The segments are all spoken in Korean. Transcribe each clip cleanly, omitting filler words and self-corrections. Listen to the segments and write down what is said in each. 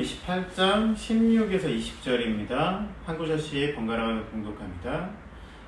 마태복음 28장 16에서 20절입니다. 한구절씨 번갈아가며 봉독합니다.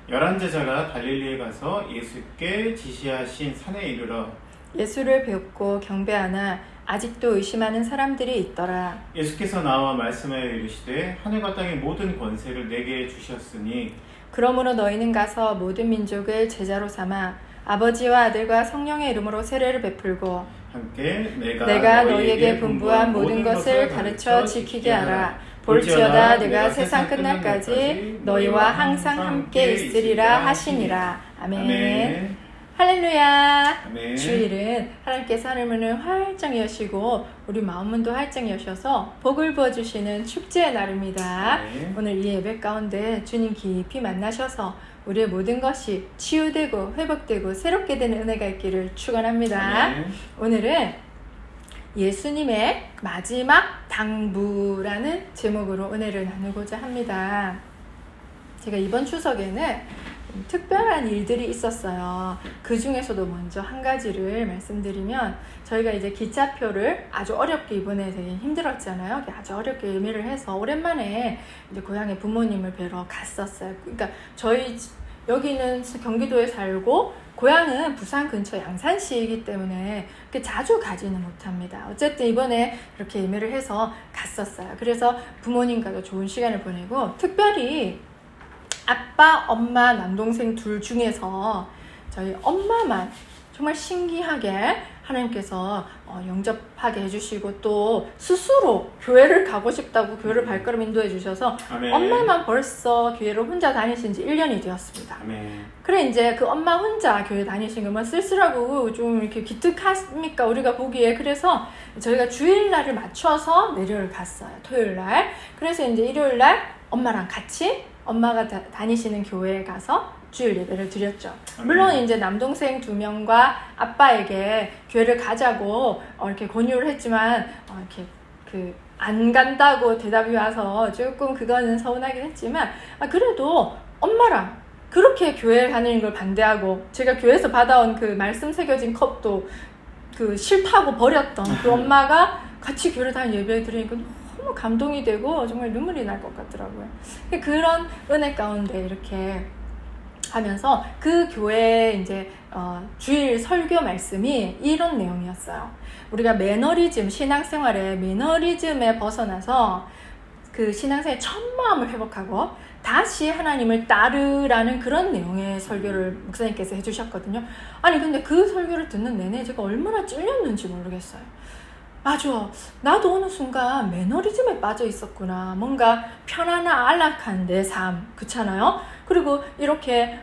11제자가 갈릴리에 가서 예수께 지시하신 산에 이르러 예수를 뵙고 경배하나 아직도 의심하는 사람들이 있더라. 예수께서 나와 말씀하여 이르시되 하늘과 땅의 모든 권세를 내게 주셨으니 그러므로 너희는 가서 모든 민족을 제자로 삼아 아버지와 아들과 성령의 이름으로 세례를 베풀고 함께 내가 너희에게 분부한 모든 것을 가르쳐 지키게 하라. 볼지어다 내가 세상 끝날까지 너희와 항상 함께 있으리라 하시니라. 아멘. 할렐루야. 아멘. 주일은 하나님께서 하늘문을 활짝 여시고 우리 마음문도 활짝 여셔서 복을 부어주시는 축제의 날입니다. 네. 오늘 이 예배 가운데 주님 깊이 만나셔서 우리의 모든 것이 치유되고 회복되고 새롭게 되는 은혜가 있기를 축원합니다. 아멘. 오늘은 예수님의 마지막 당부라는 제목으로 은혜를 나누고자 합니다. 제가 이번 추석에는 특별한 일들이 있었어요. 그 중에서도 먼저 한 가지를 말씀드리면, 저희가 이제 기차표를 아주 어렵게, 이번에 되게 힘들었잖아요. 아주 어렵게 예매를 해서 오랜만에 이제 고향에 부모님을 뵈러 갔었어요. 그러니까 저희 여기는 경기도에 살고 고향은 부산 근처 양산시이기 때문에 그렇게 자주 가지는 못합니다. 어쨌든 이번에 이렇게 예매를 해서 갔었어요. 그래서 부모님과도 좋은 시간을 보내고, 특별히 아빠, 엄마, 남동생 둘 중에서 저희 엄마만 정말 신기하게 하나님께서 영접하게 해주시고, 또 스스로 교회를 가고 싶다고 교회를 발걸음 인도해 주셔서 아멘. 엄마만 벌써 교회를 혼자 다니신 지 1년이 되었습니다. 아멘. 그래, 이제 그 엄마 혼자 교회 다니신 거면 쓸쓸하고 좀 이렇게 기특합니까, 우리가 보기에. 그래서 저희가 주일날을 맞춰서 내려를 갔어요. 토요일날. 그래서 이제 일요일날 엄마랑 같이 엄마가 다니시는 교회에 가서 주일 예배를 드렸죠. 물론 이제 남동생 2명과 아빠에게 교회를 가자고 이렇게 권유를 했지만 이렇게 안 간다고 대답이 와서 조금 그거는 서운하긴 했지만, 그래도 엄마랑 그렇게 교회 가는 걸 반대하고, 제가 교회에서 받아온 그 말씀 새겨진 컵도 그 싫다고 버렸던 그 엄마가 같이 교회를 다니는 예배 드리니까 너무 감동이 되고 정말 눈물이 날 것 같더라고요. 그런 은혜 가운데 이렇게 하면서 그 교회 이제 주일 설교 말씀이 이런 내용이었어요. 우리가 매너리즘, 신앙생활의 매너리즘에 벗어나서 그 신앙생활의 첫 마음을 회복하고 다시 하나님을 따르라는 그런 내용의 설교를 목사님께서 해주셨거든요. 아니 근데 그 설교를 듣는 내내 제가 얼마나 찔렸는지 모르겠어요. 맞아, 나도 어느 순간 매너리즘에 빠져 있었구나. 뭔가 편안한 안락한 내 삶, 그렇잖아요. 그리고 이렇게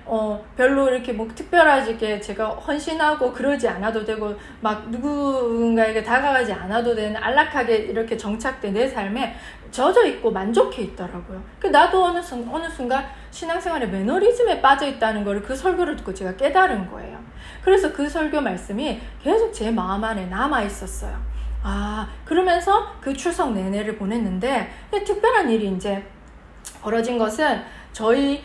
별로 이렇게 뭐 특별하게 제가 헌신하고 그러지 않아도 되고 막 누군가에게 다가가지 않아도 되는 안락하게 이렇게 정착된 내 삶에 젖어 있고 만족해 있더라고요. 나도 어느 순간 신앙생활의 매너리즘에 빠져 있다는 걸 그 설교를 듣고 제가 깨달은 거예요. 그래서 그 설교 말씀이 계속 제 마음 안에 남아 있었어요. 그러면서 그 추석 내내를 보냈는데, 특별한 일이 이제 벌어진 것은, 저희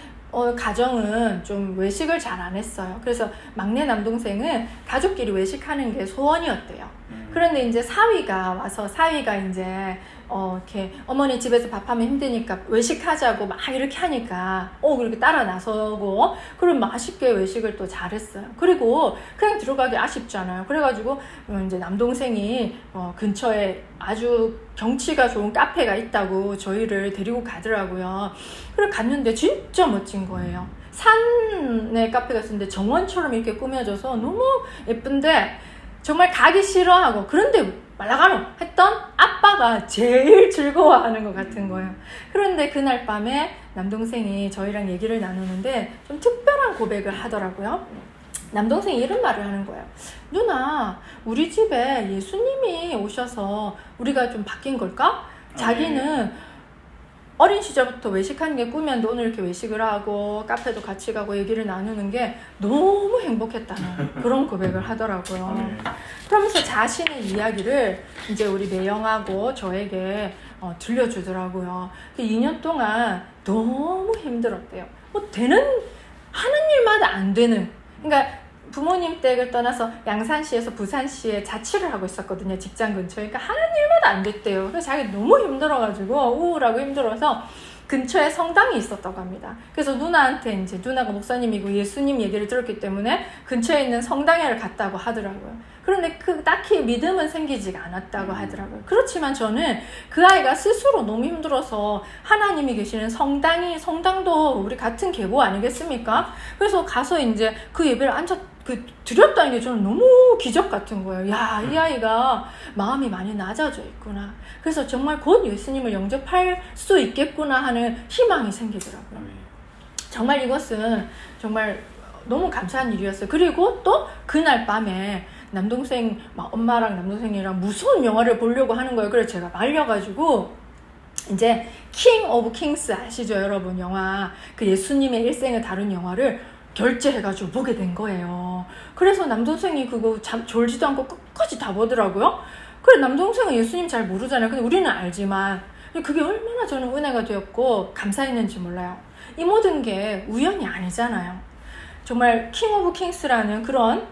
가정은 좀 외식을 잘 안 했어요. 그래서 막내 남동생은 가족끼리 외식하는 게 소원이었대요. 그런데 이제 사위가 와서, 사위가 이제 이렇게 어머니 집에서 밥하면 힘드니까 외식하자고 막 이렇게 하니까 그렇게 따라 나서고, 그럼 맛있게 외식을 또 잘했어요. 그리고 그냥 들어가기 아쉽잖아요. 그래가지고 이제 남동생이 근처에 아주 경치가 좋은 카페가 있다고 저희를 데리고 가더라고요. 그래 갔는데 진짜 멋진 거예요. 산에 카페가 있었는데 정원처럼 이렇게 꾸며져서 너무 예쁜데 정말 가기 싫어하고, 그런데 말라가노 했던 아빠가 제일 즐거워하는 것 같은 거예요. 그런데 그날 밤에 남동생이 저희랑 얘기를 나누는데 좀 특별한 고백을 하더라고요. 남동생이 이런 말을 하는 거예요. 누나, 우리 집에 예수님이 오셔서 우리가 좀 바뀐 걸까? 자기는 어린 시절부터 외식하는 게 꿈이었는데 오늘 이렇게 외식을 하고 카페도 같이 가고 얘기를 나누는 게 너무 행복했다는 그런 고백을 하더라고요. 그러면서 자신의 이야기를 이제 우리 매영하고 저에게 들려주더라고요. 2년 동안 너무 힘들었대요. 하는 일마다 안 되는, 그러니까 부모님 댁을 떠나서 양산시에서 부산시에 자취를 하고 있었거든요. 직장 근처에. 그러니까 하는 일마다 안 됐대요. 그래서 자기 너무 힘들어가지고 우울하고 힘들어서 근처에 성당이 있었다고 합니다. 그래서 누나한테 이제 누나가 목사님이고 예수님 얘기를 들었기 때문에 근처에 있는 성당에를 갔다고 하더라고요. 그런데 딱히 믿음은 생기지가 않았다고 하더라고요. 그렇지만 저는 그 아이가 스스로 너무 힘들어서 하나님이 계시는 성당도 우리 같은 계보 아니겠습니까? 그래서 가서 이제 그 예배를 드렸다는 게 저는 너무 기적 같은 거예요. 야, 이 아이가 마음이 많이 낮아져 있구나. 그래서 정말 곧 예수님을 영접할 수 있겠구나 하는 희망이 생기더라고요. 정말 이것은 정말 너무 감사한 일이었어요. 그리고 또 그날 밤에 남동생, 엄마랑 남동생이랑 무서운 영화를 보려고 하는 거예요. 그래서 제가 말려가지고 이제 킹 오브 킹스 아시죠, 여러분? 영화, 그 예수님의 일생을 다룬 영화를 결제해가지고 보게 된 거예요. 그래서 남동생이 그거 졸지도 않고 끝까지 다 보더라고요. 그래, 남동생은 예수님 잘 모르잖아요. 근데 우리는 알지만 그게 얼마나 저는 은혜가 되었고 감사했는지 몰라요. 이 모든 게 우연이 아니잖아요. 정말 킹 오브 킹스라는 그런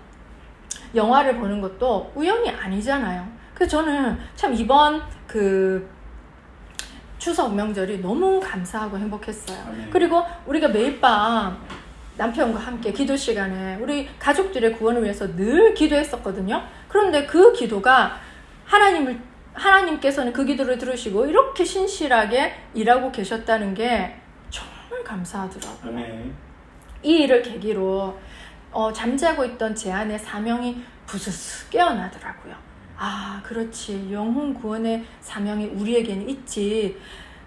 영화를 보는 것도 우연이 아니잖아요. 그래서 저는 참 이번 그 추석 명절이 너무 감사하고 행복했어요. 그리고 우리가 매일 밤 남편과 함께 기도 시간에 우리 가족들의 구원을 위해서 늘 기도했었거든요. 그런데 그 기도가 하나님께서는 그 기도를 들으시고 이렇게 신실하게 일하고 계셨다는 게 정말 감사하더라고요. 이 일을 계기로 잠자고 있던 제 안의 사명이 부스스 깨어나더라고요. 아, 그렇지. 영혼 구원의 사명이 우리에게는 있지.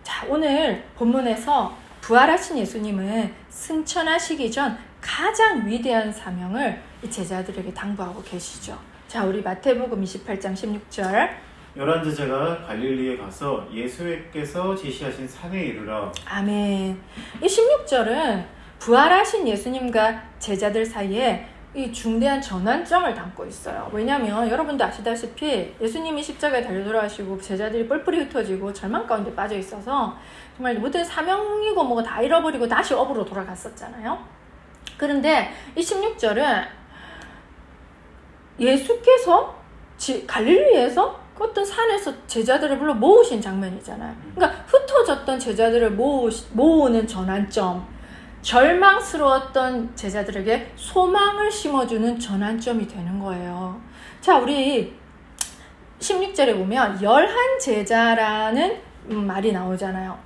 자, 오늘 본문에서 부활하신 예수님은 승천하시기 전 가장 위대한 사명을 이 제자들에게 당부하고 계시죠. 자, 우리 마태복음 28장 16절. 11제자가 갈릴리에 가서 예수께서 지시하신 산에 이르러. 아멘. 이 16절은 부활하신 예수님과 제자들 사이에 이 중대한 전환점을 담고 있어요. 왜냐하면 여러분도 아시다시피 예수님이 십자가에 달려 돌아가시고 제자들이 뿔뿔이 흩어지고 절망 가운데 빠져 있어서 정말 모든 사명이고 뭐가 다 잃어버리고 다시 업으로 돌아갔었잖아요. 그런데 이 16절은 예수께서 갈릴리에서 어떤 산에서 제자들을 불러 모으신 장면이잖아요. 그러니까 흩어졌던 제자들을 모으는 전환점, 절망스러웠던 제자들에게 소망을 심어주는 전환점이 되는 거예요. 자, 우리 16절에 보면 11제자라는 말이 나오잖아요.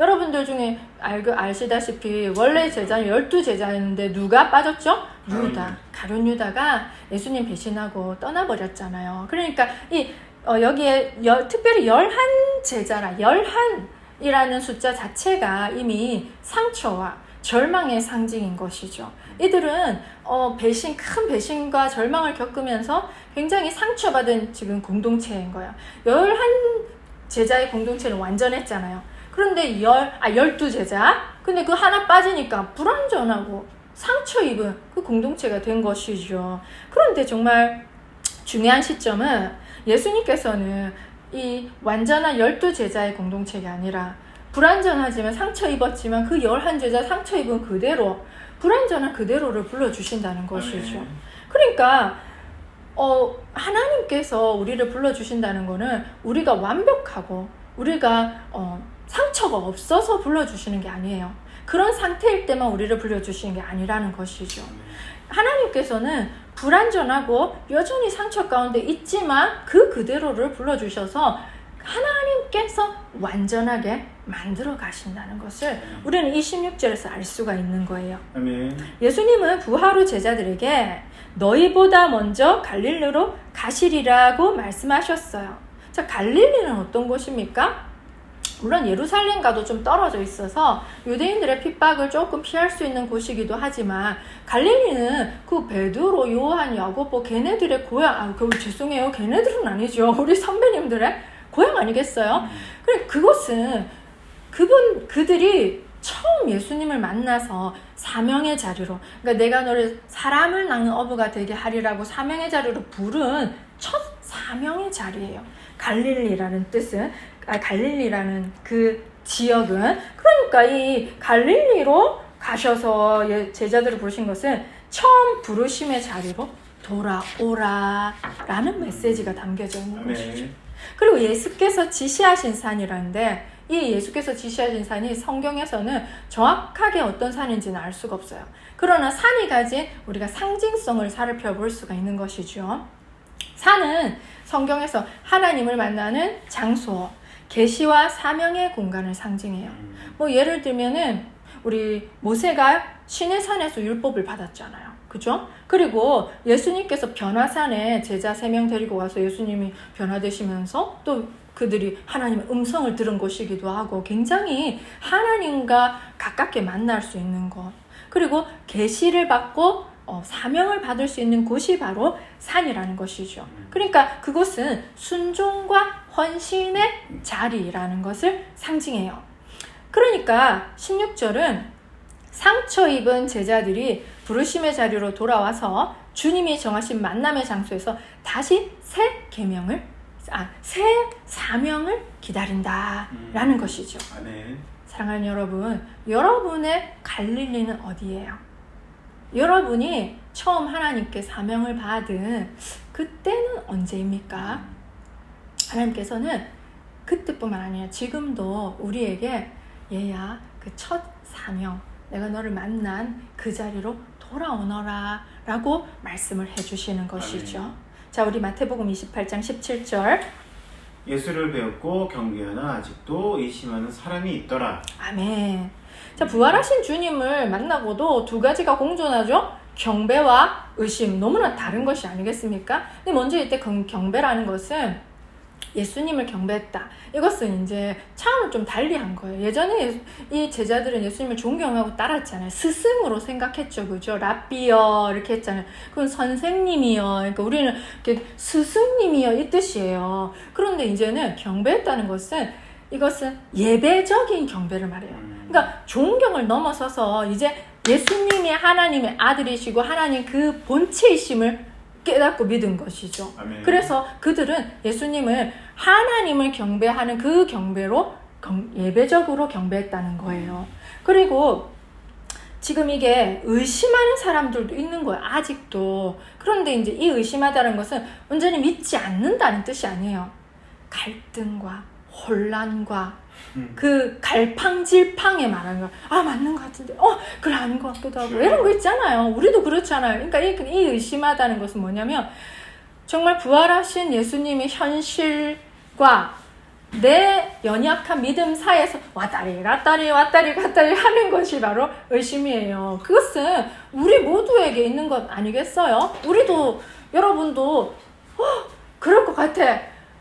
여러분들 중에 아시다시피 원래 제자는 12제자였는데 누가 빠졌죠? 유다. 가룟 유다가 예수님 배신하고 떠나버렸잖아요. 그러니까 여기에 특별히 11제자라, 11이라는 숫자 자체가 이미 상처와 절망의 상징인 것이죠. 이들은 큰 배신과 절망을 겪으면서 굉장히 상처받은 지금 공동체인 거야. 11제자의 공동체는 완전했잖아요. 그런데 12제자? 근데 그 하나 빠지니까 불완전하고 상처 입은 그 공동체가 된 것이죠. 그런데 정말 중요한 시점은 예수님께서는 이 완전한 12제자의 공동체가 아니라 불완전하지만 상처 입었지만 그 11제자 상처 입은 그대로 불완전한 그대로를 불러주신다는 것이죠. 그러니까 하나님께서 우리를 불러주신다는 거는 우리가 완벽하고 우리가 상처가 없어서 불러주시는 게 아니에요. 그런 상태일 때만 우리를 불러주시는 게 아니라는 것이죠. 하나님께서는 불완전하고 여전히 상처 가운데 있지만 그대로를 불러주셔서 하나님께서 완전하게 만들어 가신다는 것을 우리는 이 16절에서 알 수가 있는 거예요. 아멘. 예수님은 부활 후 제자들에게 너희보다 먼저 갈릴리로 가시리라고 말씀하셨어요. 자, 갈릴리는 어떤 곳입니까? 물론 예루살렘과도 좀 떨어져 있어서 유대인들의 핍박을 조금 피할 수 있는 곳이기도 하지만 갈릴리는 그 베드로, 요한, 야고보 걔네들의 고향, 죄송해요. 걔네들은 아니죠. 우리 선배님들의 고향 아니겠어요? 그래, 그곳은 그들이 처음 예수님을 만나서 사명의 자리로, 그러니까 내가 너를 사람을 낳는 어부가 되게 하리라고 사명의 자리로 부른 첫 사명의 자리예요. 갈릴리라는 뜻은, 갈릴리라는 그 지역은, 그러니까 이 갈릴리로 가셔서 제자들을 부르신 것은 처음 부르심의 자리로 돌아오라라는 메시지가 담겨져 있는 아멘. 것이죠. 그리고 예수께서 지시하신 산이라는데 이 예수께서 지시하신 산이 성경에서는 정확하게 어떤 산인지는 알 수가 없어요. 그러나 산이 가진 우리가 상징성을 살펴볼 수가 있는 것이죠. 산은 성경에서 하나님을 만나는 장소, 계시와 사명의 공간을 상징해요. 뭐 예를 들면은 우리 모세가 시내 산에서 율법을 받았잖아요. 그죠? 그리고 예수님께서 변화산에 제자 3명 데리고 가서 예수님이 변화되시면서 또 그들이 하나님의 음성을 들은 곳이기도 하고 굉장히 하나님과 가깝게 만날 수 있는 곳. 그리고 계시를 받고 사명을 받을 수 있는 곳이 바로 산이라는 것이죠. 그러니까 그곳은 순종과 헌신의 자리라는 것을 상징해요. 그러니까 16절은 상처 입은 제자들이 부르심의 자리로 돌아와서 주님이 정하신 만남의 장소에서 다시 새 사명을 기다린다라는 것이죠. 아멘. 사랑하는 여러분, 여러분의 갈릴리는 어디예요? 여러분이 처음 하나님께 사명을 받은 그때는 언제입니까? 하나님께서는 그때뿐만 아니라 지금도 우리에게 얘야 그 첫 사명 내가 너를 만난 그 자리로 돌아오너라 라고 말씀을 해주시는 것이죠. 아멘. 자, 우리 마태복음 28장 17절. 예수를 배웠고 경계하나 아직도 의심하는 사람이 있더라. 아멘. 자, 부활하신 주님을 만나고도 두 가지가 공존하죠. 경배와 의심. 너무나 다른 것이 아니겠습니까? 근데 먼저 이때 경배라는 것은 예수님을 경배했다. 이것은 이제 차원을 좀 달리 한 거예요. 예전에 이 제자들은 예수님을 존경하고 따랐잖아요. 스승으로 생각했죠. 그죠? 랍비여 이렇게 했잖아요. 그건 선생님이요. 그러니까 우리는 이렇게 스승님이요 이 뜻이에요. 그런데 이제는 경배했다는 것은 이것은 예배적인 경배를 말해요. 그러니까 존경을 넘어서서 이제 예수님이 하나님의 아들이시고 하나님 그 본체이심을 깨닫고 믿은 것이죠. 아멘. 그래서 그들은 예수님을 하나님을 경배하는 그 경배로 예배적으로 경배했다는 거예요. 그리고 지금 이게 의심하는 사람들도 있는 거예요. 아직도. 그런데 이제 이 의심하다는 것은 완전히 믿지 않는다는 뜻이 아니에요. 갈등과 혼란과 그 갈팡질팡에 말하는 거. 아, 맞는 것 같은데. 그래, 아닌 것 같기도 하고. 이런 거 있잖아요. 우리도 그렇잖아요. 그러니까 이 의심하다는 것은 뭐냐면 정말 부활하신 예수님의 현실과 내 연약한 믿음 사이에서 왔다리 갔다리 하는 것이 바로 의심이에요. 그것은 우리 모두에게 있는 것 아니겠어요? 우리도, 여러분도 그럴 것 같아.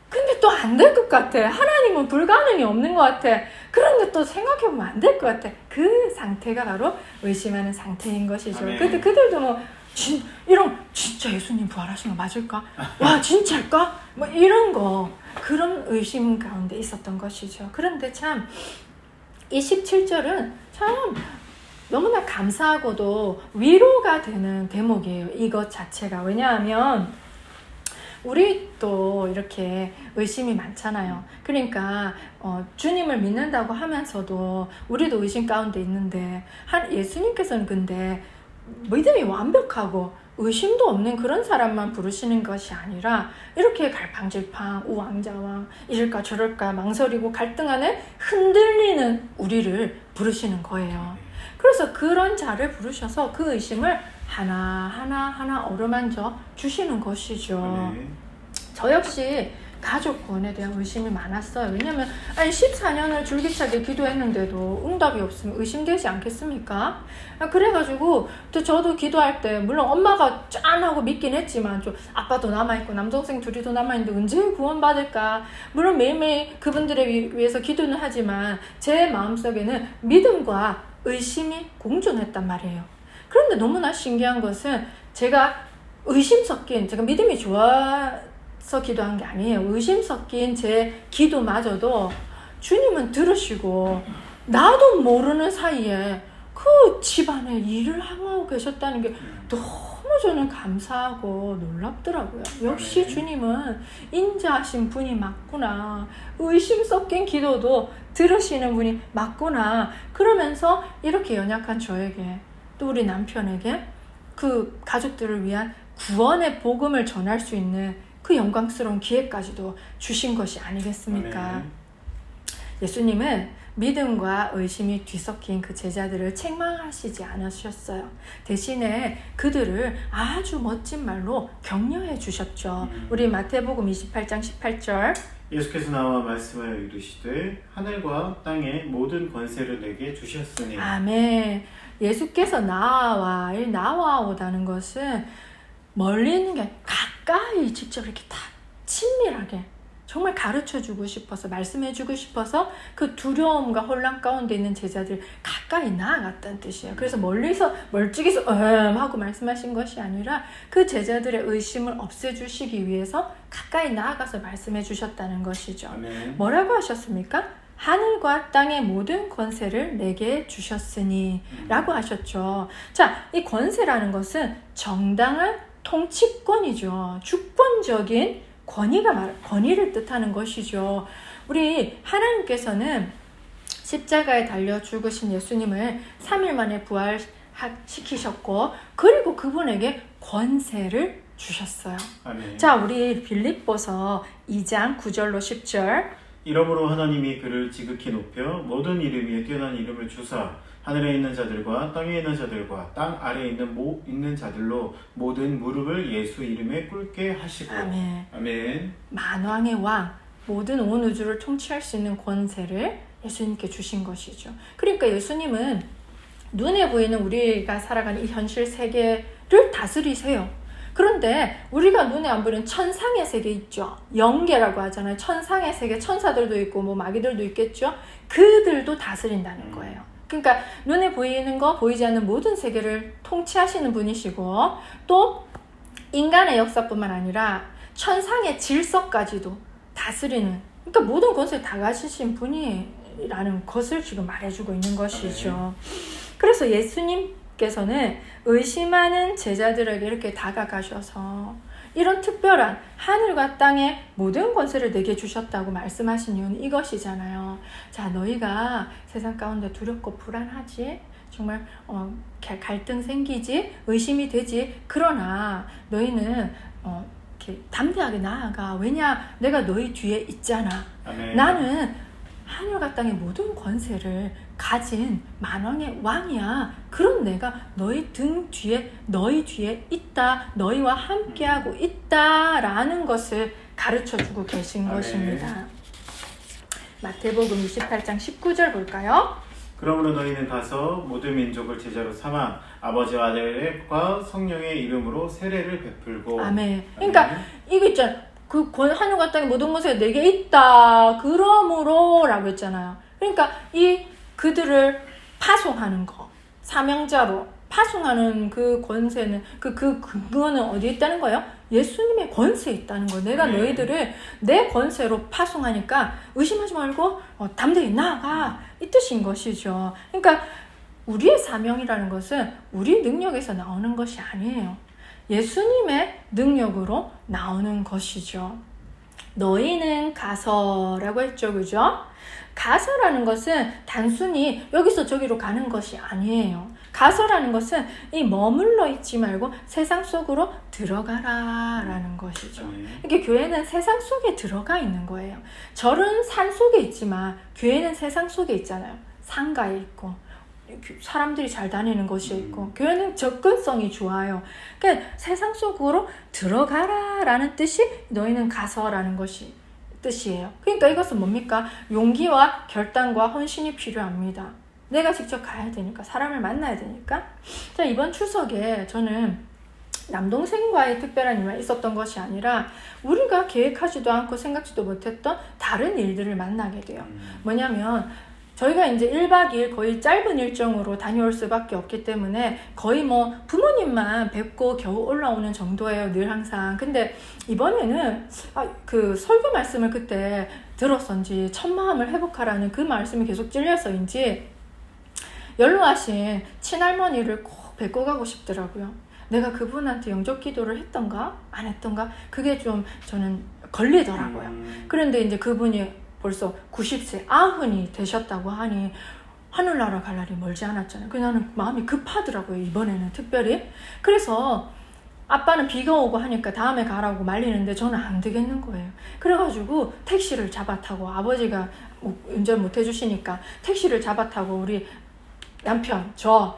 근데 또 안 될 것 같아. 하나님은 불가능이 없는 것 같아. 그런데 또 생각해보면 안 될 것 같아. 그 상태가 바로 의심하는 상태인 것이죠. 근데 그들도 뭐 진짜 예수님 부활하신 거 맞을까? 와, 진짜일까? 뭐 이런 거, 그런 의심 가운데 있었던 것이죠. 그런데 참 이 17절은 참 너무나 감사하고도 위로가 되는 대목이에요. 이것 자체가. 왜냐하면 우리도 이렇게 의심이 많잖아요. 그러니까 주님을 믿는다고 하면서도 우리도 의심 가운데 있는데 예수님께서는 근데 믿음이 완벽하고 의심도 없는 그런 사람만 부르시는 것이 아니라 이렇게 갈팡질팡 우왕좌왕 이럴까 저럴까 망설이고 갈등하는 흔들리는 우리를 부르시는 거예요. 그래서 그런 자를 부르셔서 그 의심을 하나하나 어루만져 주시는 것이죠. 저 역시 가족 구원에 대한 의심이 많았어요. 왜냐면 14년을 줄기차게 기도했는데도 응답이 없으면 의심되지 않겠습니까? 그래가지고 또 저도 기도할 때 물론 엄마가 짠하고 믿긴 했지만 좀 아빠도 남아있고 남동생 둘이도 남아있는데 언제 구원받을까? 물론 매일매일 그분들을 위해서 기도는 하지만 제 마음속에는 믿음과 의심이 공존했단 말이에요. 그런데 너무나 신기한 것은 제가 제가 믿음이 좋아서 기도한 게 아니에요. 의심 섞인 제 기도마저도 주님은 들으시고 나도 모르는 사이에 그 집안에 일을 하고 계셨다는 게 너무 저는 감사하고 놀랍더라고요. 역시 주님은 인자하신 분이 맞구나. 의심 섞인 기도도 들으시는 분이 맞구나. 그러면서 이렇게 연약한 저에게 또 우리 남편에게 그 가족들을 위한 구원의 복음을 전할 수 있는 그 영광스러운 기회까지도 주신 것이 아니겠습니까? 아멘. 예수님은 믿음과 의심이 뒤섞인 그 제자들을 책망하시지 않으셨어요. 대신에 그들을 아주 멋진 말로 격려해 주셨죠. 우리 마태복음 28장 18절. 예수께서 나와 말씀하여 이르시되 하늘과 땅의 모든 권세를 내게 주셨으니. 아멘. 예수께서 나와오다는 것은 멀리 있는 게 가까이 직접 이렇게 딱 친밀하게 정말 가르쳐주고 싶어서 말씀해주고 싶어서 그 두려움과 혼란 가운데 있는 제자들 가까이 나아갔다는 뜻이에요. 그래서 멀리서 멀찍이서 하고 말씀하신 것이 아니라 그 제자들의 의심을 없애주시기 위해서 가까이 나아가서 말씀해 주셨다는 것이죠. 아멘. 뭐라고 하셨습니까? 하늘과 땅의 모든 권세를 내게 주셨으니 라고 하셨죠. 자, 이 권세라는 것은 정당한 통치권이죠. 주권적인 권위를 뜻하는 것이죠. 우리 하나님께서는 십자가에 달려 죽으신 예수님을 3일 만에 부활시키셨고 그리고 그분에게 권세를 주셨어요. 아멘. 자, 우리 빌립보서 2장 9절로 10절. 이러므로 하나님이 그를 지극히 높여 모든 이름 위에 뛰어난 이름을 주사 하늘에 있는 자들과 땅에 있는 자들과 땅 아래에 있는 자들로 모든 무릎을 예수 이름에 꿇게 하시고. 아멘. 아멘. 만왕의 왕, 모든 온 우주를 통치할 수 있는 권세를 예수님께 주신 것이죠. 그러니까 예수님은 눈에 보이는 우리가 살아가는 이 현실 세계를 다스리세요. 그런데 우리가 눈에 안 보이는 천상의 세계 있죠. 영계라고 하잖아요. 천상의 세계, 천사들도 있고 뭐 마귀들도 있겠죠. 그들도 다스린다는 거예요. 그러니까 눈에 보이는 거, 보이지 않는 모든 세계를 통치하시는 분이시고 또 인간의 역사뿐만 아니라 천상의 질서까지도 다스리는, 그러니까 모든 것을 다 가지신 분이라는 것을 지금 말해주고 있는 것이죠. 그래서 예수님께서는 의심하는 제자들에게 이렇게 다가가셔서 이런 특별한 하늘과 땅의 모든 권세를 내게 주셨다고 말씀하신 이유는 이것이잖아요. 자, 너희가 세상 가운데 두렵고 불안하지? 정말 갈등 생기지? 의심이 되지? 그러나 너희는 이렇게 담대하게 나아가. 왜냐? 내가 너희 뒤에 있잖아. 아멘. 나는 하늘과 땅의 모든 권세를 가진 만왕의 왕이야. 그럼 내가 너희 뒤에 있다. 너희와 함께하고 있다라는 것을 가르쳐주고 계신 것입니다. 마태복음 28장 19절 볼까요? 그러므로 너희는 가서 모든 민족을 제자로 삼아 아버지와 아들과 성령의 이름으로 세례를 베풀고. 아멘. 그러니까 이거 있잖아요. 그 하늘과 땅의 모든 것에 내게 있다. 그러므로 라고 했잖아요. 그러니까 그들을 파송하는 거, 사명자로 파송하는 그 권세는 그 근거는 어디에 있다는 거예요? 예수님의 권세에 있다는 거예요. 내가 너희들을 내 권세로 파송하니까 의심하지 말고 담대히 나아가, 이 뜻인 것이죠. 그러니까 우리의 사명이라는 것은 우리 능력에서 나오는 것이 아니에요. 예수님의 능력으로 나오는 것이죠. 너희는 가서라고 했죠, 그죠? 가서라는 것은 단순히 여기서 저기로 가는 것이 아니에요. 가서라는 것은 이 머물러 있지 말고 세상 속으로 들어가라라는 것이죠. 이렇게 교회는 세상 속에 들어가 있는 거예요. 절은 산 속에 있지만 교회는 세상 속에 있잖아요. 상가에 있고 사람들이 잘 다니는 곳이 있고 교회는 접근성이 좋아요. 그러니까 세상 속으로 들어가라라는 뜻이 너희는 가서라는 것이 뜻이에요. 그러니까 이것은 뭡니까? 용기와 결단과 헌신이 필요합니다. 내가 직접 가야 되니까, 사람을 만나야 되니까. 자, 이번 추석에 저는 남동생과의 특별한 일만 있었던 것이 아니라 우리가 계획하지도 않고 생각지도 못했던 다른 일들을 만나게 돼요. 뭐냐면 저희가 이제 1박 2일 거의 짧은 일정으로 다녀올 수밖에 없기 때문에 거의 뭐 부모님만 뵙고 겨우 올라오는 정도예요, 늘 항상. 근데 이번에는 그 설교 말씀을 그때 들었었는지 첫 마음을 회복하라는 그 말씀이 계속 찔려서인지 연로하신 친할머니를 꼭 뵙고 가고 싶더라고요. 내가 그분한테 영접 기도를 했던가 안 했던가 그게 좀 저는 걸리더라고요. 그런데 이제 그분이 벌써 90세, 90이 되셨다고 하니 하늘나라 갈 날이 멀지 않았잖아요. 그래서 나는 마음이 급하더라고요, 이번에는 특별히. 그래서 아빠는 비가 오고 하니까 다음에 가라고 말리는데 저는 안 되겠는 거예요. 그래가지고 택시를 잡아 타고, 아버지가 운전 못 해주시니까 택시를 잡아 타고 우리 남편, 저,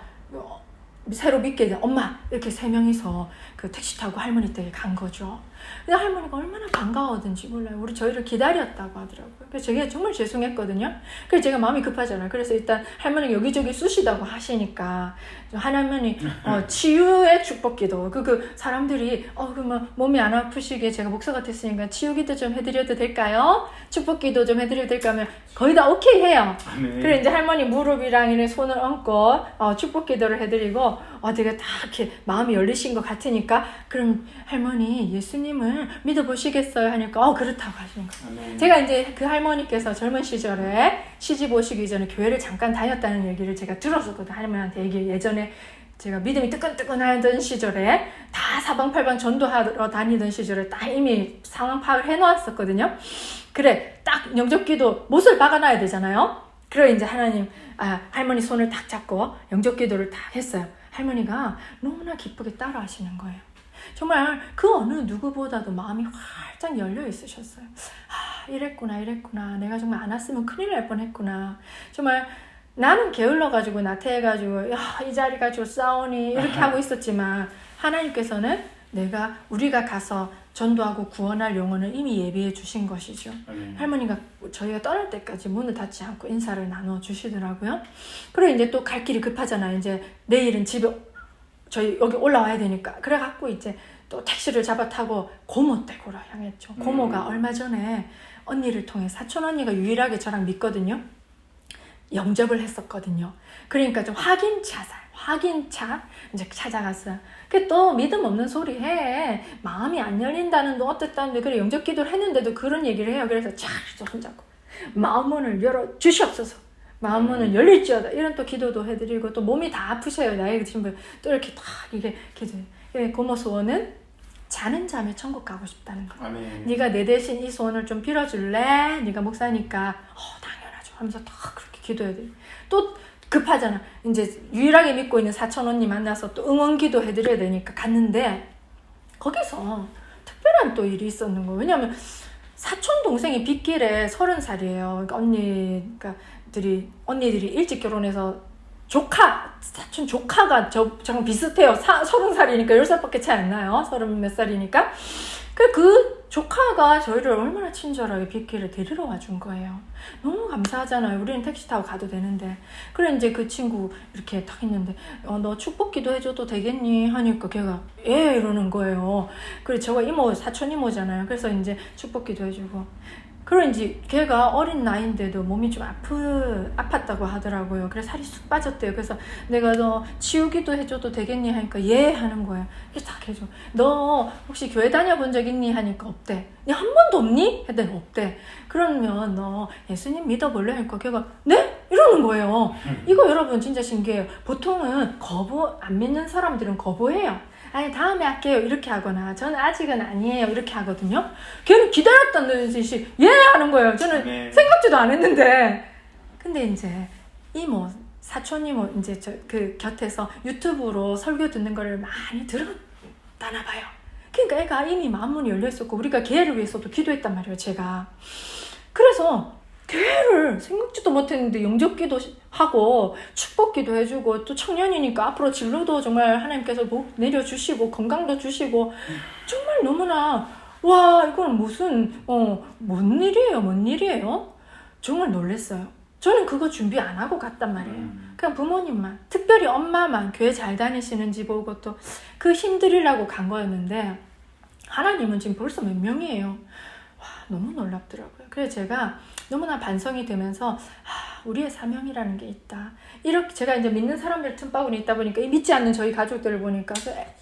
새로 믿게 된 엄마, 이렇게 3명이서 그 택시 타고 할머니 댁에 간 거죠. 근데 할머니가 얼마나 반가워하던지 몰라요. 저희를 기다렸다고 하더라고요. 그래서 제가 정말 죄송했거든요. 그래서 제가 마음이 급하잖아요. 그래서 일단 할머니가 여기저기 쑤시다고 하시니까 하나님이 치유의 축복기도 그 사람들이 뭐 몸이 안 아프시게 제가 목사 같았으니까 치유기도 좀 해드려도 될까요? 축복기도 좀 해드려도 될까 하면 거의 다 오케이 해요. 그래 이제 할머니 무릎이랑 이렇게 손을 얹고 축복기도를 해드리고 되게 다 이렇게 마음이 열리신 것 같으니까 그럼 할머니 예수님을 믿어보시겠어요? 하니까 그렇다고 하시는 거예요. 제가 이제 그 할머니께서 젊은 시절에 시집 오시기 전에 교회를 잠깐 다녔다는 얘기를 제가 들었었거든요. 할머니한테 예전에 제가 믿음이 뜨끈뜨끈하던 시절에 다 사방팔방 전도하러 다니던 시절에 딱 이미 상황 파악을 해놓았었거든요. 그래 딱 영접기도 못을 박아놔야 되잖아요. 그래 이제 할머니 손을 딱 잡고 영접기도를 딱 했어요. 할머니가 너무나 기쁘게 따라 하시는 거예요. 정말 그 어느 누구보다도 마음이 활짝 열려 있으셨어요. 이랬구나. 내가 정말 안 왔으면 큰일 날 뻔했구나. 정말 나는 게을러가지고 나태해가지고 이 자리 가지고 싸우니 이렇게 하고 있었지만 하나님께서는 우리가 가서 전도하고 구원할 영혼을 이미 예비해 주신 것이죠. 할머니가 저희가 떠날 때까지 문을 닫지 않고 인사를 나눠 주시더라고요. 그리고 이제 또 갈 길이 급하잖아요. 이제 내일은 집에 저희 여기 올라와야 되니까. 그래갖고 이제 또 택시를 잡아 타고 고모 댁으로 향했죠. 고모가 얼마 전에 언니를 통해 사촌 언니가 유일하게 저랑 믿거든요. 영접을 했었거든요. 그러니까 좀 확인차 이제 찾아갔어요. 그 또 믿음 없는 소리 해. 마음이 안 열린다는데 어땠다는데 그래 영접 기도를 했는데도 그런 얘기를 해요. 그래서 잘 손잡고 마음문을 열어 주시옵소서. 마음문을 열릴지어다. 이런 또 기도도 해드리고 또 몸이 다 아프셔요. 나이 드신 분 또 이렇게 딱 이게 기도해. 고모 소원은 자는 잠에 천국 가고 싶다는 거. 네가 내 대신 이 소원을 좀 빌어줄래? 네가 목사니까 당연하죠. 하면서 딱 그렇게 기도해드려. 또 급하잖아. 이제 유일하게 믿고 있는 사촌 언니 만나서 또 응원기도 해드려야 되니까 갔는데 거기서 특별한 또 일이 있었는 거예요. 왜냐하면 사촌 동생이 빗길에 30살이에요. 그러니까 언니들이 일찍 결혼해서 사촌 조카가 저랑 비슷해요. 30살이니까 10살밖에 차이 안 나요. 30몇 살이니까. 그 조카가 저희를 얼마나 친절하게 빗길에 데리러 와준 거예요. 너무 감사하잖아요. 우리는 택시 타고 가도 되는데. 그래 이제 그 친구 이렇게 딱 있는데 너 축복기도 해줘도 되겠니? 하니까 걔가 예 이러는 거예요. 그래 저가 사촌 이모잖아요. 그래서 이제 축복기도 해주고. 그리고 이제 걔가 어린 나이인데도 몸이 좀 아팠다고 하더라고요. 그래서 살이 쑥 빠졌대요. 그래서 내가 너 치우기도 해줘도 되겠니? 하니까 예 하는 거예요. 그래서 딱 해줘. 너 혹시 교회 다녀본 적 있니? 하니까 없대. 니 한 번도 없니? 했더니 없대. 그러면 너 예수님 믿어볼래? 하니까 걔가 네? 이러는 거예요. 이거 여러분 진짜 신기해요. 보통은 안 믿는 사람들은 거부해요. 아니 다음에 할게요 이렇게 하거나 저는 아직은 아니에요 이렇게 하거든요. 걔는 기다렸다는 듯이 예 하는 거예요. 저는 생각지도 안 했는데. 근데 이제 사촌 이모 이제 그 곁에서 유튜브로 설교 듣는 거를 많이 들었다나 봐요. 그러니까 애가 이미 마음문이 열려 있었고 우리가 걔를 위해서도 기도했단 말이에요. 제가 그래서 걔를 생각지도 못했는데 영접기도 하고 축복기도 해주고 또 청년이니까 앞으로 진로도 정말 하나님께서 복 내려주시고 건강도 주시고 정말 너무나 와 이건 무슨 뭔 일이에요? 정말 놀랐어요. 저는 그거 준비 안 하고 갔단 말이에요. 그냥 부모님만 특별히 엄마만 교회 잘 다니시는지 보고 또 그 힘들이라고 간 거였는데 하나님은 지금 벌써 몇 명이에요. 와 너무 놀랍더라고요. 그래서 제가 너무나 반성이 되면서 우리의 사명이라는 게 있다. 이렇게 제가 이제 믿는 사람들 틈바구니 있다 보니까 믿지 않는 저희 가족들을 보니까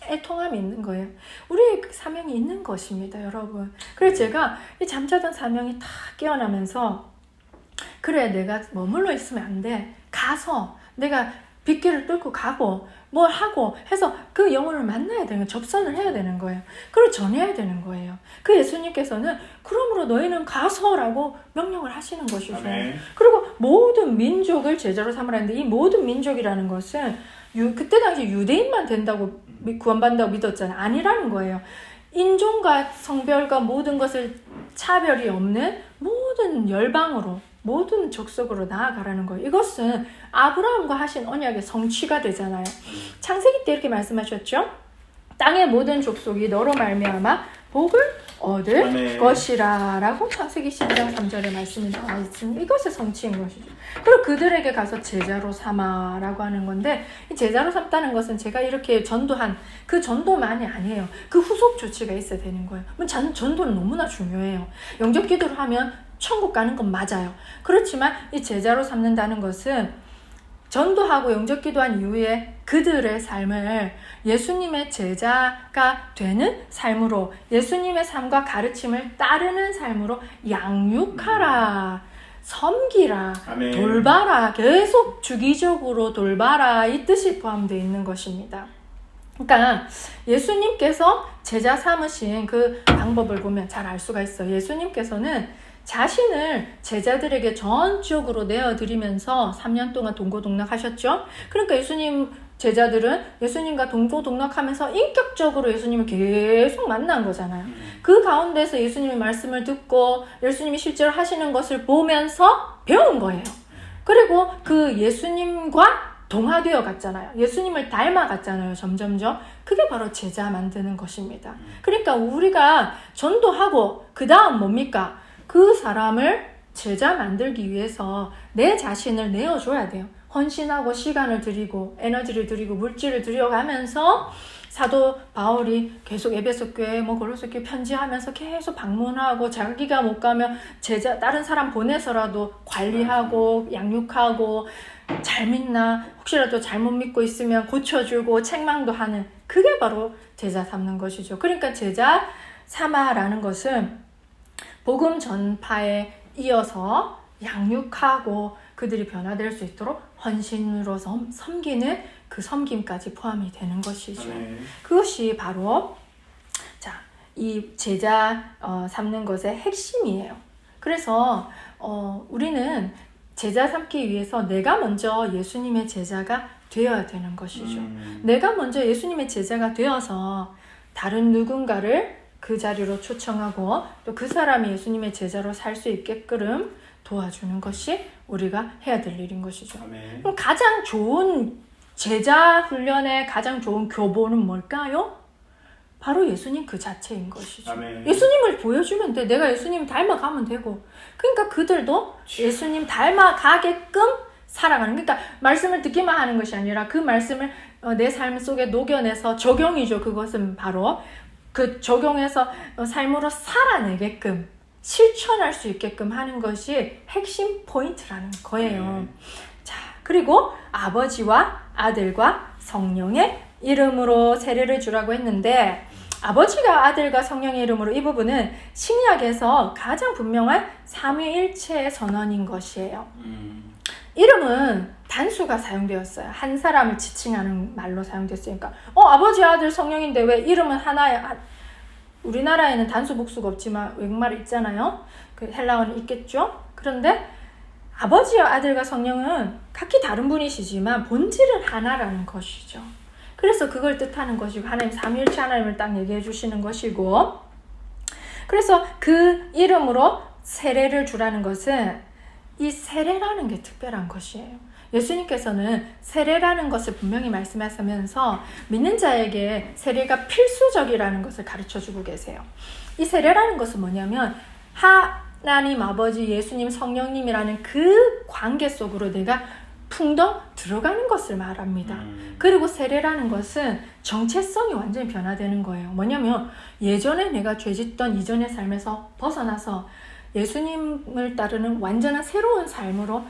애통함이 있는 거예요. 우리의 사명이 있는 것입니다, 여러분. 그래서 제가 이 잠자던 사명이 다 깨어나면서 그래 내가 머물러 있으면 안 돼. 가서 내가 빗길을 뚫고 가고 뭘 하고 해서 그 영혼을 만나야 되는 거예요. 접선을 해야 되는 거예요. 그걸 전해야 되는 거예요. 그 예수님께서는 그러므로 너희는 가서라고 명령을 하시는 것이죠. 아멘. 그리고 모든 민족을 제자로 삼으라 했는데 이 모든 민족이라는 것은 그때 당시 유대인만 된다고 구원받는다고 믿었잖아요. 아니라는 거예요. 인종과 성별과 모든 것을 차별이 없는 모든 열방으로 모든 족속으로 나아가라는 거예요. 이것은 아브라함과 하신 언약의 성취가 되잖아요. 창세기 때 이렇게 말씀하셨죠. 땅의 모든 족속이 너로 말미암아 복을 얻을 아멘. 것이라 라고 창세기 12장 3절에 말씀이 나와 있습니다. 이것의 성취인 것이죠. 그리고 그들에게 가서 제자로 삼아 라고 하는 건데 이 제자로 삼다는 것은 제가 이렇게 전도한 그 전도만이 아니에요. 그 후속 조치가 있어야 되는 거예요. 전도는 너무나 중요해요. 영접 기도를 하면 천국 가는 건 맞아요. 그렇지만 이 제자로 삼는다는 것은 전도하고 영접 기도한 이후에 그들의 삶을 예수님의 제자가 되는 삶으로 예수님의 삶과 가르침을 따르는 삶으로 양육하라, 섬기라, 아멘. 돌봐라, 계속 주기적으로 돌봐라 이 뜻이 포함되어 있는 것입니다. 그러니까 예수님께서 제자 삼으신 그 방법을 보면 잘 알 수가 있어요. 예수님께서는 자신을 제자들에게 전적으로 내어드리면서 3년 동안 동고동락하셨죠. 그러니까 예수님 제자들은 예수님과 동고동락하면서 인격적으로 예수님을 계속 만난 거잖아요. 그 가운데서 예수님의 말씀을 듣고 예수님이 실제로 하시는 것을 보면서 배운 거예요. 그리고 그 예수님과 동화되어 갔잖아요. 예수님을 닮아갔잖아요. 점점점. 그게 바로 제자 만드는 것입니다. 그러니까 우리가 전도하고 그 다음 뭡니까? 그 사람을 제자 만들기 위해서 내 자신을 내어줘야 돼요. 헌신하고 시간을 들이고 에너지를 들이고 물질을 들여가면서 사도 바울이 계속 에베소 교회 고로새 교회 편지하면서 계속 방문하고 자기가 못 가면 제자 다른 사람 보내서라도 관리하고 양육하고 잘 믿나 혹시라도 잘못 믿고 있으면 고쳐주고 책망도 하는 그게 바로 제자 삼는 것이죠. 그러니까 제자 삼아라는 것은 복음 전파에 이어서 양육하고 그들이 변화될 수 있도록 헌신으로 섬기는 그 섬김까지 포함이 되는 것이죠. 네. 그것이 바로 이 제자 삼는 것의 핵심이에요. 그래서 우리는 제자 삼기 위해서 내가 먼저 예수님의 제자가 되어야 되는 것이죠. 내가 먼저 예수님의 제자가 되어서 다른 누군가를 그 자리로 초청하고 또 그 사람이 예수님의 제자로 살 수 있게끔 도와주는 것이 우리가 해야 될 일인 것이죠. 아멘. 그럼 가장 좋은 제자 훈련의 가장 좋은 교본은 뭘까요? 바로 예수님 그 자체인 것이죠. 아멘. 예수님을 보여주면 돼. 내가 예수님 닮아가면 되고. 그러니까 그들도 예수님 닮아가게끔 살아가는. 그러니까 말씀을 듣기만 하는 것이 아니라 그 말씀을 내 삶 속에 녹여내서 적용이죠. 그것은 바로 그 적용해서 삶으로 살아내게끔 실천할 수 있게끔 하는 것이 핵심 포인트라는 거예요. 자, 그리고 아버지와 아들과 성령의 이름으로 세례를 주라고 했는데 아버지가 아들과 성령의 이름으로 이 부분은 신약에서 가장 분명한 삼위일체의 선언인 것이에요. 이름은 단수가 사용되었어요. 한 사람을 지칭하는 말로 사용됐으니까 아버지, 아들, 성령인데 왜 이름은 하나야? 우리나라에는 단수 복수가 없지만 외국말이 있잖아요. 그 헬라어는 있겠죠. 그런데 아버지와 아들과 성령은 각기 다른 분이시지만 본질은 하나라는 것이죠. 그래서 그걸 뜻하는 것이고 하나님 삼위일체 하나님을 딱 얘기해 주시는 것이고 그래서 그 이름으로 세례를 주라는 것은 이 세례라는 게 특별한 것이에요. 예수님께서는 세례라는 것을 분명히 말씀하시면서 믿는 자에게 세례가 필수적이라는 것을 가르쳐주고 계세요. 이 세례라는 것은 뭐냐면 하나님 아버지 예수님 성령님이라는 그 관계 속으로 내가 풍덩 들어가는 것을 말합니다. 그리고 세례라는 것은 정체성이 완전히 변화되는 거예요. 뭐냐면 예전에 내가 죄짓던 이전의 삶에서 벗어나서 예수님을 따르는 완전한 새로운 삶으로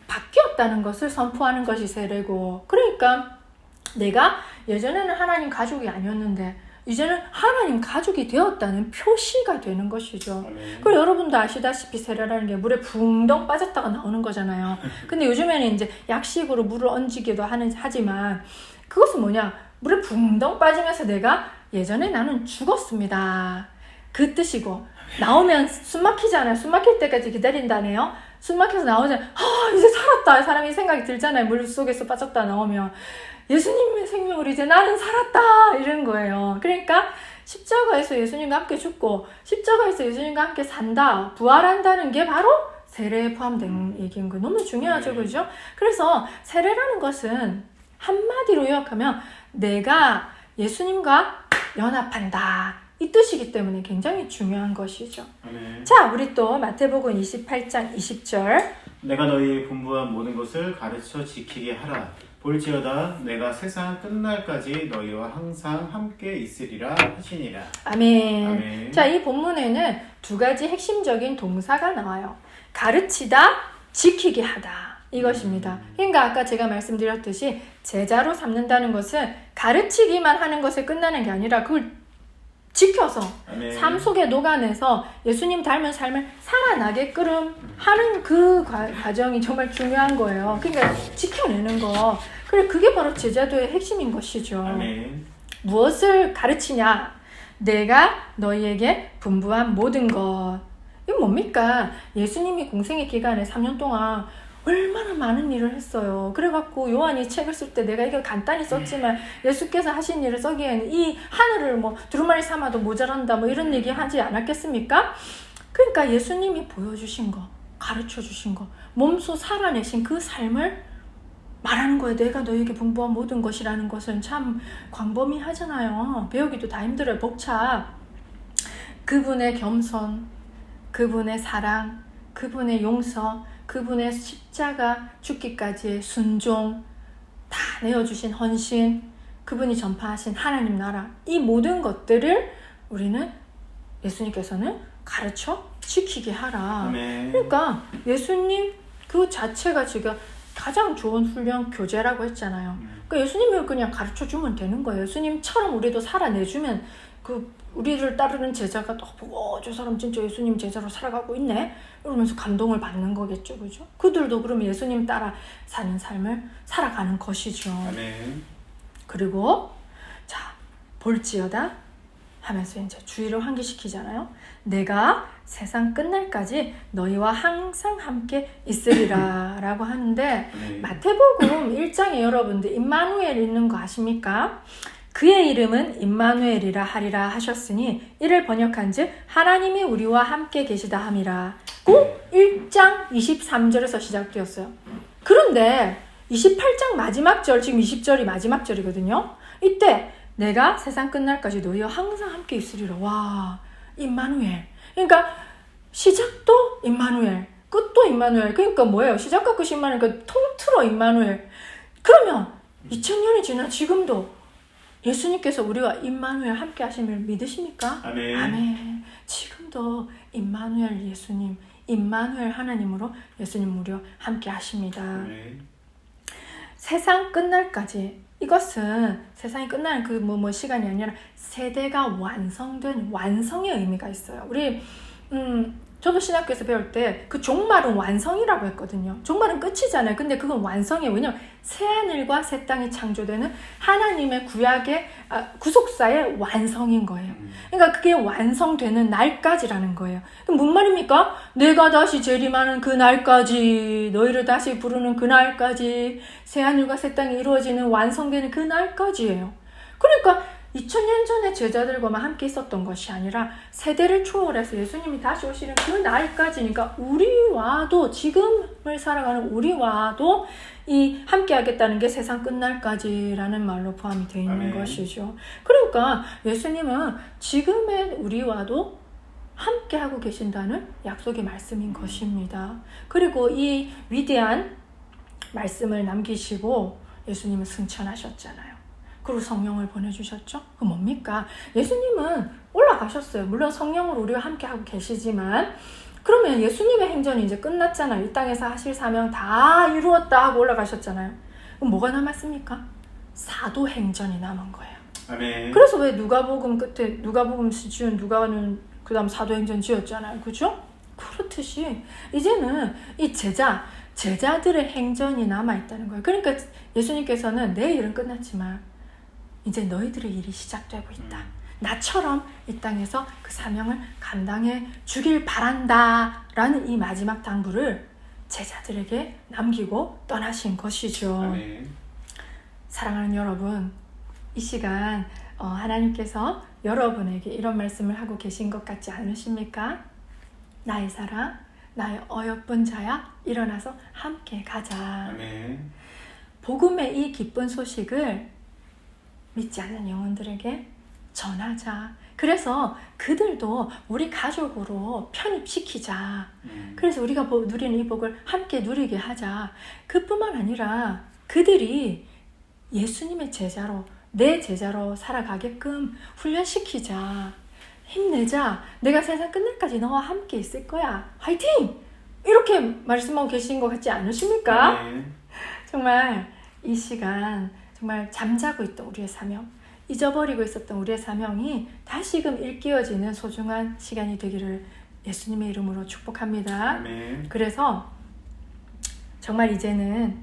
바뀌었다는 것을 선포하는 것이 세례고, 그러니까 내가 예전에는 하나님 가족이 아니었는데 이제는 하나님 가족이 되었다는 표시가 되는 것이죠. 아멘. 그리고 여러분도 아시다시피 세례라는 게 물에 붕덩 빠졌다가 나오는 거잖아요. 근데 요즘에는 이제 약식으로 물을 얹기도 하지만 그것은 뭐냐? 물에 붕덩 빠지면서 내가 예전에 나는 죽었습니다. 그 뜻이고 나오면 숨 막히잖아요. 숨 막힐 때까지 기다린다네요. 숨 막혀서 나오잖아요. 이제 살았다. 사람이 생각이 들잖아요. 물속에서 빠졌다 나오면. 예수님의 생명으로 이제 나는 살았다. 이런 거예요. 그러니까 십자가에서 예수님과 함께 죽고 십자가에서 예수님과 함께 산다. 부활한다는 게 바로 세례에 포함된 얘기인 거예요. 너무 중요하죠. 그죠? 그래서 세례라는 것은 한마디로 요약하면 내가 예수님과 연합한다. 이 뜻이기 때문에 굉장히 중요한 것이죠. 아멘. 자, 우리 또 마태복음 28장 20절. 내가 너희 분부한 모든 것을 가르쳐 지키게 하라. 볼지어다 내가 세상 끝날까지 너희와 항상 함께 있으리라 하시니라. 아멘. 아멘. 자, 이 본문에는 두 가지 핵심적인 동사가 나와요. 가르치다, 지키게 하다. 이것입니다. 그러니까 아까 제가 말씀드렸듯이 제자로 삼는다는 것은 가르치기만 하는 것에 끝나는 게 아니라 그걸 지켜서 아멘. 삶 속에 녹아내서 예수님 닮은 삶을 살아나게끔 하는 그 과정이 정말 중요한 거예요. 그러니까 지켜내는 거. 그래, 그게 바로 제자도의 핵심인 것이죠. 아멘. 무엇을 가르치냐? 내가 너희에게 분부한 모든 것. 이건 뭡니까? 예수님이 공생의 기간에 3년 동안 얼마나 많은 일을 했어요. 그래갖고 요한이 책을 쓸 때 내가 이걸 간단히 썼지만 예수께서 하신 일을 써기에는 이 하늘을 뭐 두루마리 삼아도 모자란다 뭐 이런 얘기 하지 않았겠습니까? 그러니까 예수님이 보여주신 거, 가르쳐주신 거, 몸소 살아내신 그 삶을 말하는 거예요. 내가 너에게 분부한 모든 것이라는 것은 참 광범위하잖아요. 배우기도 다 힘들어요. 벅차. 그분의 겸손, 그분의 사랑, 그분의 용서, 그분의 십자가 죽기까지의 순종, 다 내어주신 헌신, 그분이 전파하신 하나님 나라, 이 모든 것들을 우리는 예수님께서는 가르쳐 지키게 하라. 아멘. 그러니까 예수님 그 자체가 지금 가장 좋은 훈련 교재라고 했잖아요. 그러니까 예수님을 그냥 가르쳐 주면 되는 거예요. 예수님처럼 우리도 살아내주면 우리를 따르는 제자가 또 보고 저 사람 진짜 예수님 제자로 살아가고 있네 이러면서 감동을 받는 거겠죠. 그죠? 그들도 그러면 예수님 따라 사는 삶을 살아가는 것이죠. 아멘. 그리고 자, 볼지어다 하면서 이제 주의를 환기시키잖아요. 내가 세상 끝날까지 너희와 항상 함께 있으리라 라고 하는데 마태복음 1장에 여러분들 임마누엘 있는 거 아십니까? 그의 이름은 임마누엘이라 하리라 하셨으니 이를 번역한즉 하나님이 우리와 함께 계시다 함이라. 고 1장 23절에서 시작되었어요. 그런데 28장 마지막 절, 지금 20절이 마지막 절이거든요. 이때 내가 세상 끝날까지 너희와 항상 함께 있으리라. 와, 임마누엘. 그러니까 시작도 임마누엘, 끝도 임마누엘. 그러니까 뭐예요? 시작과 끝이 임마누엘. 그러니까 통틀어 임마누엘. 그러면 2000년이 지난 지금도 예수님께서 우리와 임마누엘 함께 하심을 믿으십니까? 아멘. 아멘. 지금도 임마누엘 예수님, 임마누엘 하나님으로 예수님 우리와 함께 하십니다. 아멘. 세상 끝날까지, 이것은 세상이 끝나는 그 시간이 아니라 세대가 완성된 완성의 의미가 있어요. 우리 저도 신학교에서 배울 때 그 종말은 완성이라고 했거든요. 종말은 끝이잖아요. 근데 그건 완성이에요. 왜냐면 새하늘과 새 땅이 창조되는 하나님의 구약의 구속사의 완성인 거예요. 그러니까 그게 완성되는 날까지라는 거예요. 그럼 뭔 말입니까? 내가 다시 재림하는 그 날까지, 너희를 다시 부르는 그 날까지, 새하늘과 새 땅이 이루어지는 완성되는 그 날까지예요. 그러니까 2000년 전에 제자들과만 함께 있었던 것이 아니라 세대를 초월해서 예수님이 다시 오시는 그 날까지니까 우리와도, 지금을 살아가는 우리와도 이 함께 하겠다는 게 세상 끝날까지라는 말로 포함이 되어 있는 아멘. 것이죠. 그러니까 예수님은 지금의 우리와도 함께 하고 계신다는 약속의 말씀인 것입니다. 그리고 이 위대한 말씀을 남기시고 예수님은 승천하셨잖아요. 그리고 성령을 보내주셨죠? 그 뭡니까? 예수님은 올라가셨어요. 물론 성령으로 우리와 함께하고 계시지만, 그러면 예수님의 행전이 이제 끝났잖아요. 이 땅에서 하실 사명 다 이루었다 하고 올라가셨잖아요. 그럼 뭐가 남았습니까? 사도행전이 남은 거예요. 아멘. 그래서 왜 누가복음 끝에 누가복음 지은 누가는 그다음 사도행전 지었잖아요. 그죠? 그렇듯이 이제는 이 제자들의 행전이 남아 있다는 거예요. 그러니까 예수님께서는 내 일은 끝났지만 이제 너희들의 일이 시작되고 있다. 나처럼 이 땅에서 그 사명을 감당해 주길 바란다 라는 이 마지막 당부를 제자들에게 남기고 떠나신 것이죠. 아멘. 사랑하는 여러분, 이 시간 하나님께서 여러분에게 이런 말씀을 하고 계신 것 같지 않으십니까? 나의 사랑, 나의 어여쁜 자야, 일어나서 함께 가자. 아멘. 복음의 이 기쁜 소식을 믿지 않는 영혼들에게 전하자. 그래서 그들도 우리 가족으로 편입시키자. 그래서 우리가 누리는 이 복을 함께 누리게 하자. 그뿐만 아니라 그들이 예수님의 제자로, 내 제자로 살아가게끔 훈련시키자. 힘내자. 내가 세상 끝날까지 너와 함께 있을 거야. 화이팅! 이렇게 말씀하고 계신 것 같지 않으십니까? 아멘. 정말 이 시간 정말 잠자고 있던 우리의 사명, 잊어버리고 있었던 우리의 사명이 다시금 일깨워지는 소중한 시간이 되기를 예수님의 이름으로 축복합니다. 아멘. 그래서 정말 이제는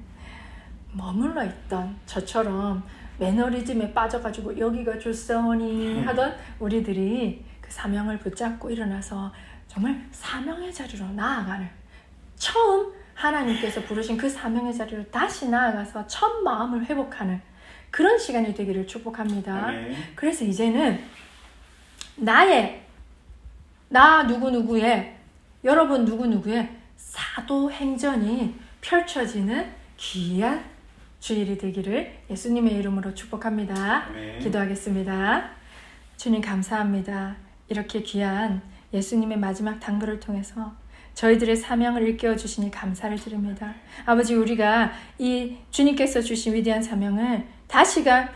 머물러 있던 저처럼 매너리즘에 빠져가지고 여기가 줄서니 하던 우리들이 그 사명을 붙잡고 일어나서 정말 사명의 자리로 나아가는, 처음 하나님께서 부르신 그 사명의 자리로 다시 나아가서 첫 마음을 회복하는 그런 시간이 되기를 축복합니다. 아멘. 그래서 이제는 나 누구누구의, 여러분 누구누구의 사도행전이 펼쳐지는 귀한 주일이 되기를 예수님의 이름으로 축복합니다. 아멘. 기도하겠습니다. 주님 감사합니다. 이렇게 귀한 예수님의 마지막 당부를 통해서 저희들의 사명을 일깨워 주시니 감사를 드립니다. 아버지, 우리가 이 주님께서 주신 위대한 사명을 다시금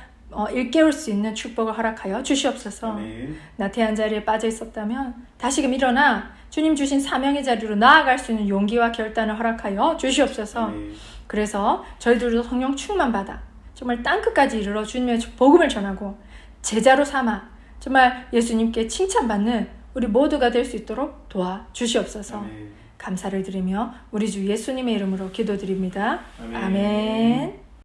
일깨울 수 있는 축복을 허락하여 주시옵소서. 아멘. 나태한 자리에 빠져 있었다면 다시금 일어나 주님 주신 사명의 자리로 나아갈 수 있는 용기와 결단을 허락하여 주시옵소서. 아멘. 그래서 저희들도 성령 충만 받아 정말 땅끝까지 이르러 주님의 복음을 전하고 제자로 삼아 정말 예수님께 칭찬받는 우리 모두가 될 수 있도록 도와주시옵소서. 아멘. 감사를 드리며 우리 주 예수님의 이름으로 기도드립니다. 아멘. 아멘.